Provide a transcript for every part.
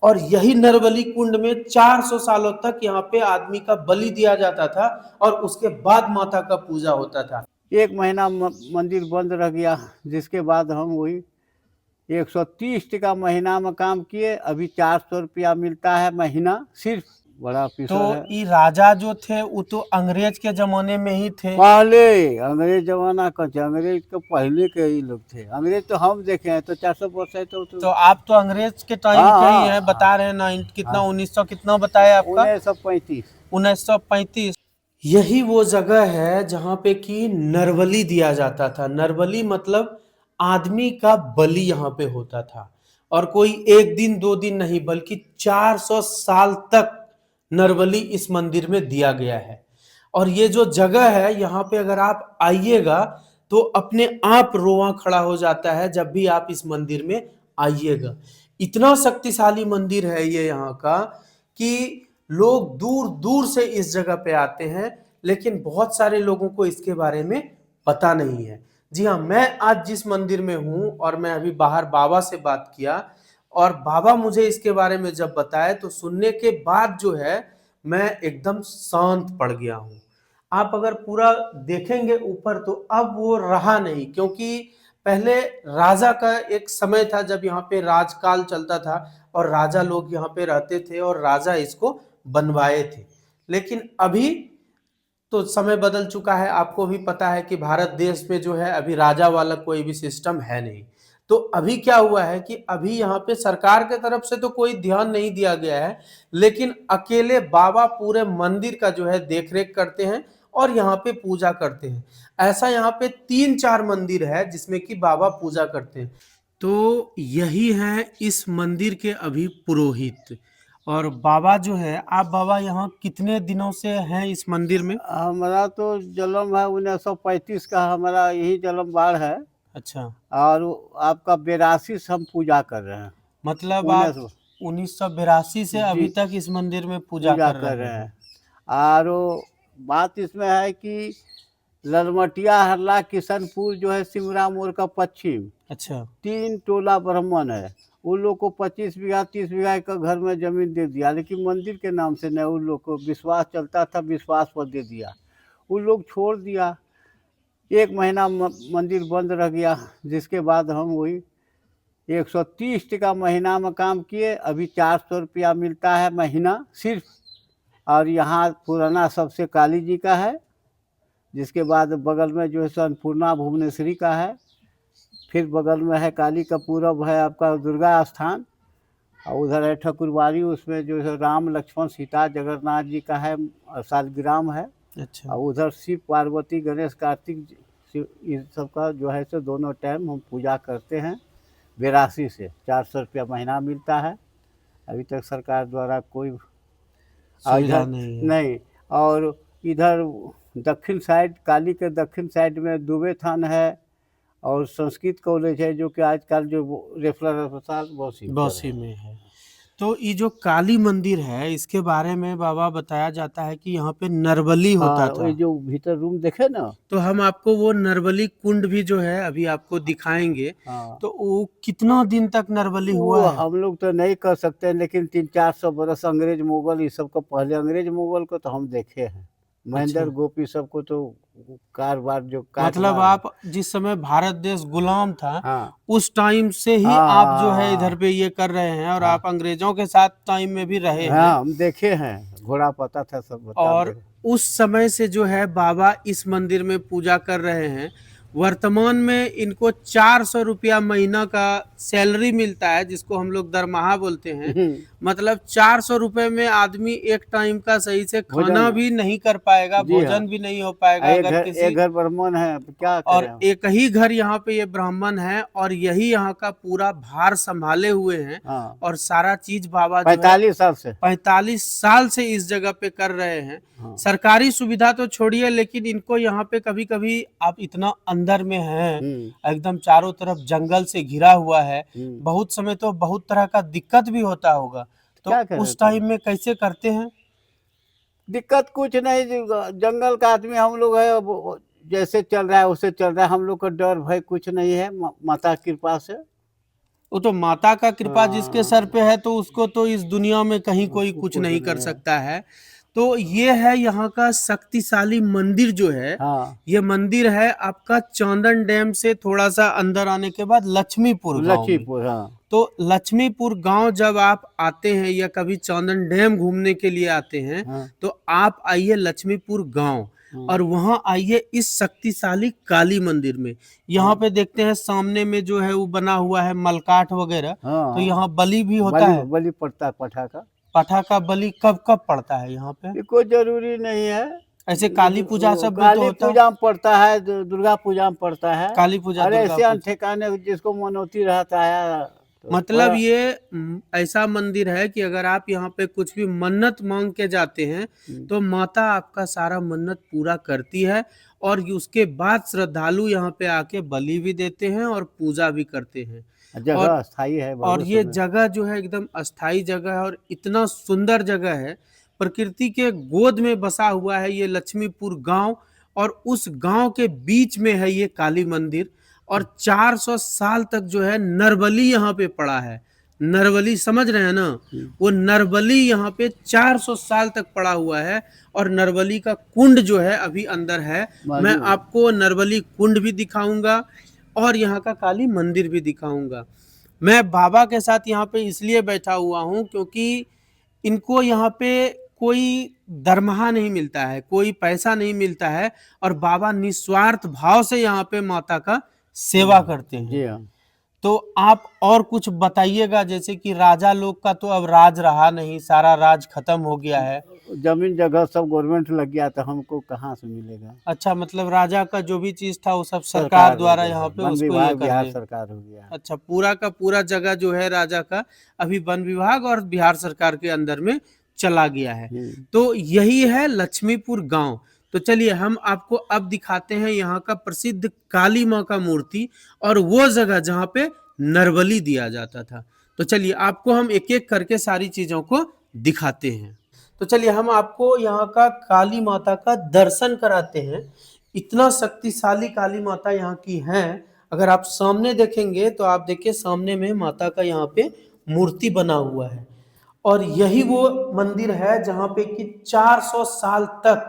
और यही नरबली कुंड में 400 सालों तक यहाँ पे आदमी का बलि दिया जाता था और उसके बाद माता का पूजा होता था। 1 महीना मंदिर बंद रह गया, जिसके बाद हम वही 130 टका महीना में काम किए। अभी 400 रुपया मिलता है महीना सिर्फ। बड़ा तो ऑफिसर है। ये राजा जो थे वो तो अंग्रेज के जमाने में ही थे। पहले अंग्रेज जमाना का थे, अंग्रेज के पहले के ही लोग थे। अंग्रेज तो हम देखे हैं, तो 400 वर्ष है तो आप तो अंग्रेज के टाइम हाँ के ही हाँ हैं, बता रहे हैं ना कितना हाँ 1900 कितना बताया आपका 1935। 1935। यही वो जगह है जहां पे कि नरबली दिया जाता था। नरबली मतलब आदमी का बलि यहाँ पे होता था, और कोई एक दिन दो दिन नहीं बल्कि 400 साल तक नरबली इस मंदिर में दिया गया है। और ये जो जगह है यहाँ पे अगर आप आइएगा तो अपने आप रोवां खड़ा हो जाता है जब भी आप इस मंदिर में आइएगा। इतना शक्तिशाली मंदिर है ये यहाँ का कि लोग दूर दूर से इस जगह पे आते हैं, लेकिन बहुत सारे लोगों को इसके बारे में पता नहीं है। जी हाँ, मैं आज जिस मंदिर में हूँ और मैं अभी बाहर बाबा से बात किया और बाबा मुझे इसके बारे में जब बताए तो सुनने के बाद जो है मैं एकदम शांत पड़ गया हूँ। आप अगर पूरा देखेंगे ऊपर तो अब वो रहा नहीं, क्योंकि पहले राजा का एक समय था जब यहाँ पे राजकाल चलता था और राजा लोग यहाँ पे रहते थे और राजा इसको बनवाए थे। लेकिन अभी तो समय बदल चुका है। आपको भी पता है कि भारत देश में जो है अभी राजा वाला कोई भी सिस्टम है नहीं। तो अभी क्या हुआ है कि अभी यहाँ पे सरकार के तरफ से तो कोई ध्यान नहीं दिया गया है, लेकिन अकेले बाबा पूरे मंदिर का जो है देखरेख करते हैं और यहाँ पे पूजा करते हैं। ऐसा यहाँ पे 3-4 मंदिर है जिसमें कि बाबा पूजा करते हैं। तो यही है इस मंदिर के अभी पुरोहित। और बाबा जो है, आप बाबा यहाँ कितने दिनों से हैं इस मंदिर में? हमारा तो जन्म है 1935 का, हमारा यही जन्म बाढ़ है। अच्छा, और आपका 82 से हम पूजा कर रहे हैं। मतलब आप 19 1982 से जी अभी तक इस मंदिर में पूजा पूजा कर कर रहे रहे हैं। हैं। और बात इसमें है कि ललमटिया हरला किशनपुर जो है सिमरा मोड़ का पश्चिम, अच्छा, 3 टोला ब्राह्मण है। उन लोग को 25 बीघा 30 बीघा का घर में जमीन दे दिया, लेकिन मंदिर के नाम से नहीं। उन लोग को विश्वास चलता था, विश्वास पर दे दिया। उन लोग छोड़ दिया। 1 महीना मंदिर बंद रह गया, जिसके बाद हम वही 130 टका महीना में काम किए। अभी 400 रुपया मिलता है महीना सिर्फ। और यहाँ पुराना सबसे काली जी का है, जिसके बाद बगल में जो है सो अन्नपूर्णा भुवनेश्वरी का है। फिर बगल में है काली का पूरब है आपका दुर्गा स्थान। और उधर है ठकुरबाड़ी, उसमें जो है राम लक्ष्मण सीता जगन्नाथ जी का है शालग्राम है। अच्छा। और उधर शिव पार्वती गणेश कार्तिक इन सब का जो है सो दोनों टाइम हम पूजा करते हैं। 82 से 400 रुपया महीना मिलता है। अभी तक सरकार द्वारा कोई सुविधा इधर नहीं है। नहीं। और इधर दक्षिण साइड, काली के दक्षिण साइड में दुबे थान है और संस्कृत कॉलेज है, जो कि आजकल जो रेफरल अस्पताल बौसी बौसी में है। तो ये जो काली मंदिर है इसके बारे में बाबा बताया जाता है कि यहाँ पे नरबली होता हाँ, था। ये जो भीतर रूम देखे ना। तो हम आपको वो नरबली कुंड भी जो है अभी आपको दिखाएंगे। हाँ, तो वो कितना दिन तक नरबली वो हुआ है? हम लोग तो नहीं कर सकते, लेकिन 300-400 बरस अंग्रेज मुगल ये सब को, पहले अंग्रेज मुगल को तो हम देखे हैं। अच्छा, महेंद्र गोपी सबको तो कारोबार जो मतलब काटमार है। आप जिस समय भारत देश गुलाम था हाँ उस टाइम से ही हाँ आप जो है इधर हाँ पे ये कर रहे हैं, और हाँ आप अंग्रेजों के साथ टाइम में भी रहे हाँ हैं। हाँ, हम देखे हैं, घोड़ा पता था, सब बता और दे। उस समय से जो है बाबा इस मंदिर में पूजा कर रहे हैं। वर्तमान में इनको 400 रुपया महीना का सैलरी मिलता है, जिसको हम लोग दरमाहा बोलते हैं। मतलब 400 रुपये में आदमी एक टाइम का सही से खाना भोजन। भी नहीं कर पाएगा, जी हाँ। भोजन भी नहीं हो पाएगा अगर एक किसी। घर ब्राह्मण है, अब क्या और करें हम। एक ही घर यहाँ पे ये ब्राह्मण है और यही यहाँ का पूरा भार संभाले हुए हैं। हाँ, और सारा चीज बाबा जो है 45 साल से। 45 साल से इस जगह पे कर रहे हैं। हाँ। सरकारी सुविधा तो छोड़िए, लेकिन इनको यहाँ पे कभी कभी आप इतना अंदर में हैं, एकदम चारों तरफ जंगल से घिरा हुआ है, बहुत समय तो बहुत तरह का दिक्कत भी होता होगा। तो क्या करें उस टाइम में कैसे करते हैं? दिक्कत कुछ नहीं, जंगल का आदमी हम लोग है। अब जैसे चल रहा है उसे चल रहा है, हम लोग का डर भय कुछ नहीं है, माता की कृपा से। वो तो माता का कृपा जिसके सर पे है तो उसको तो इस दुनिया में कहीं कोई उसको कुछ कुछ नहीं कर नहीं है। सकता है। तो ये है यहाँ का शक्तिशाली मंदिर जो है। हाँ, ये मंदिर है आपका चांदन डैम से थोड़ा सा अंदर आने के बाद लक्ष्मीपुर गांव में। लच्छीपुर, हाँ। तो लक्ष्मीपुर गांव जब आप आते हैं या कभी चांदन डैम घूमने के लिए आते हैं हाँ, तो आप आइए लक्ष्मीपुर गांव हाँ, और वहां आइए इस शक्तिशाली काली मंदिर में। यहाँ हाँ, पे देखते हैं सामने में जो है वो बना हुआ है मलकाठ वगैरह। तो हाँ। यहाँ बलि भी होता बलि है। बलि पड़ता है पठा का। पाठा का बलि कब कब पड़ता है यहाँ पे? ये कोई जरूरी नहीं है। ऐसे काली पूजा सब भी तो काली होता है। पूजा में पड़ता है, दुर्गा पूजा में पड़ता है। काली पूजा और दुर्गा ऐसे पूजा। अनठिकाने जिसको मनौती रहता है तो मतलब ये ऐसा मंदिर है कि अगर आप यहाँ पे कुछ भी मन्नत मांग के जाते हैं तो माता आपका सारा मन्नत पूरा करती है। और उसके बाद श्रद्धालु यहाँ पे आके बलि भी देते हैं और पूजा भी करते हैं। जगह और स्थायी है और भविष्य ये में। जगह जो है एकदम अस्थाई जगह है और इतना सुंदर जगह है। प्रकृति के गोद में बसा हुआ है ये लक्ष्मीपुर गांव। और उस गांव के बीच में है ये काली मंदिर। और 400 साल तक जो है नरबली यहाँ पे पड़ा है। नरबली समझ रहे हैं ना? वो नरबली यहाँ पे 400 साल तक पड़ा हुआ है। और नरबली का कुंड जो है अभी अंदर है। मैं मौजूद। आपको नरबली कुंड भी दिखाऊंगा और यहाँ का काली मंदिर भी दिखाऊंगा। मैं बाबा के साथ यहाँ पे इसलिए बैठा हुआ हूँ क्योंकि इनको यहाँ पे कोई दरमाहा नहीं मिलता है, कोई पैसा नहीं मिलता है। और बाबा निस्वार्थ भाव से यहाँ पे माता का सेवा करते जी हैं। हाँ। तो आप और कुछ बताइएगा, जैसे कि राजा लोग का तो अब राज रहा नहीं, सारा राज खत्म हो गया है। जमीन जगह सब गवर्नमेंट लग गया तो हमको कहाँ से मिलेगा। अच्छा, मतलब राजा का जो भी चीज था वो सब सरकार सरकार द्वारा हो गया यहाँ है। पे वन उसको ये विभाग कर बिहार दिया। सरकार हो गया। अच्छा, पूरा का पूरा जगह जो है राजा का अभी वन विभाग और बिहार सरकार के अंदर में चला गया है। तो यही है लक्ष्मीपुर गांव। तो चलिए हम आपको अब दिखाते हैं यहाँ का प्रसिद्ध काली माँ का मूर्ति और वो जगह जहाँ पे नरबली दिया जाता था। तो चलिए आपको हम एक एक करके सारी चीजों को दिखाते हैं। तो चलिए हम आपको यहाँ का काली माता का दर्शन कराते हैं। इतना शक्तिशाली काली माता यहाँ की है। अगर आप सामने देखेंगे तो आप देखिए सामने में माता का यहाँ पे मूर्ति बना हुआ है। और यही वो मंदिर है जहाँ पे कि 400 साल तक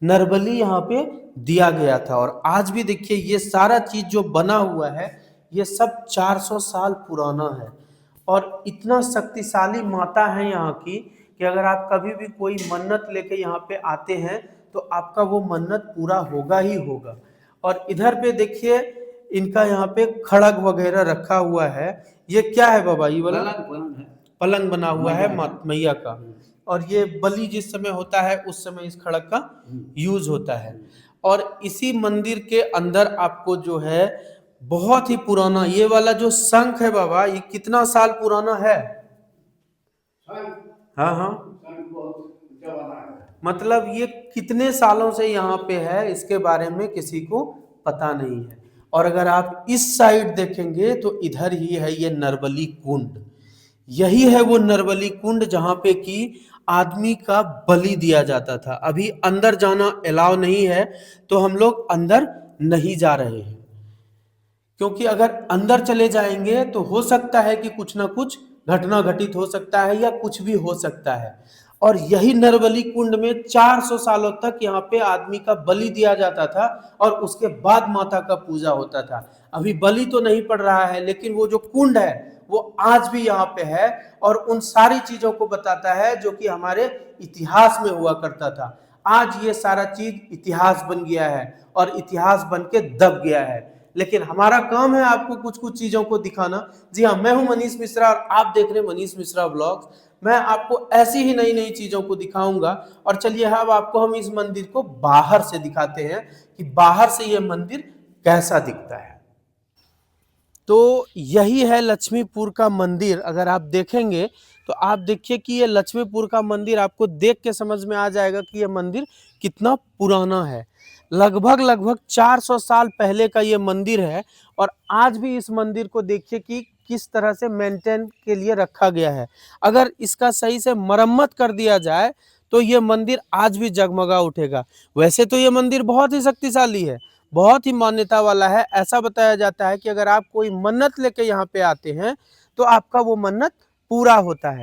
नरबली यहाँ पे दिया गया था। और आज भी देखिए ये सारा चीज जो बना हुआ है ये सब 400 साल पुराना है। और इतना शक्तिशाली माता है यहाँ की कि अगर आप कभी भी कोई मन्नत लेके यहाँ पे आते हैं तो आपका वो मन्नत पूरा होगा ही होगा। और इधर पे देखिए इनका यहाँ पे खड़ग वगैरह रखा हुआ है। ये क्या है बाबा? ये वाला पलंग बना हुआ है मैया का। और ये बलि जिस समय होता है उस समय इस खड़ग का यूज होता है। और इसी मंदिर के अंदर आपको जो है बहुत ही पुराना ये वाला जो शंख है बाबा, ये कितना साल पुराना है? हाँ हाँ, मतलब ये कितने सालों से यहाँ पे है इसके बारे में किसी को पता नहीं है। और अगर आप इस साइड देखेंगे तो इधर ही है ये नरबली कुंड। यही है वो नरबली कुंड जहाँ पे कि आदमी का बलि दिया जाता था। अभी अंदर जाना अलाउ नहीं है तो हम लोग अंदर नहीं जा रहे हैं, क्योंकि अगर अंदर चले जाएंगे तो हो सकता है कि कुछ ना कुछ घटना घटित हो सकता है या कुछ भी हो सकता है। और यही नरबली कुंड में 400 सालों तक यहाँ पे आदमी का बलि दिया जाता था और उसके बाद माता का पूजा होता था। अभी बलि तो नहीं पड़ रहा है लेकिन वो जो कुंड है वो आज भी यहाँ पे है और उन सारी चीजों को बताता है जो कि हमारे इतिहास में हुआ करता था। आज ये सारा चीज इतिहास बन गया है और इतिहास बन के दब गया है। लेकिन हमारा काम है आपको कुछ कुछ चीजों को दिखाना। जी हाँ, मैं हूं मनीष मिश्रा और आप देख रहे हैं मनीष मिश्रा व्लॉग्स। मैं आपको ऐसी ही नई नई चीजों को दिखाऊंगा। और चलिए अब आपको हम इस मंदिर को बाहर से दिखाते हैं कि बाहर से यह मंदिर कैसा दिखता है। तो यही है लक्ष्मीपुर का मंदिर। अगर आप देखेंगे तो आप देखिए कि ये लक्ष्मीपुर का मंदिर आपको देख के समझ में आ जाएगा कि ये मंदिर कितना पुराना है। लगभग 400 साल पहले का ये मंदिर है। और आज भी इस मंदिर को देखिए कि किस तरह से मेंटेन के लिए रखा गया है। अगर इसका सही से मरम्मत कर दिया जाए तो ये मंदिर आज भी जगमगा उठेगा। वैसे तो ये मंदिर बहुत ही शक्तिशाली है, बहुत ही मान्यता वाला है। ऐसा बताया जाता है कि अगर आप कोई मन्नत लेके यहाँ पे आते हैं तो आपका वो मन्नत पूरा होता है।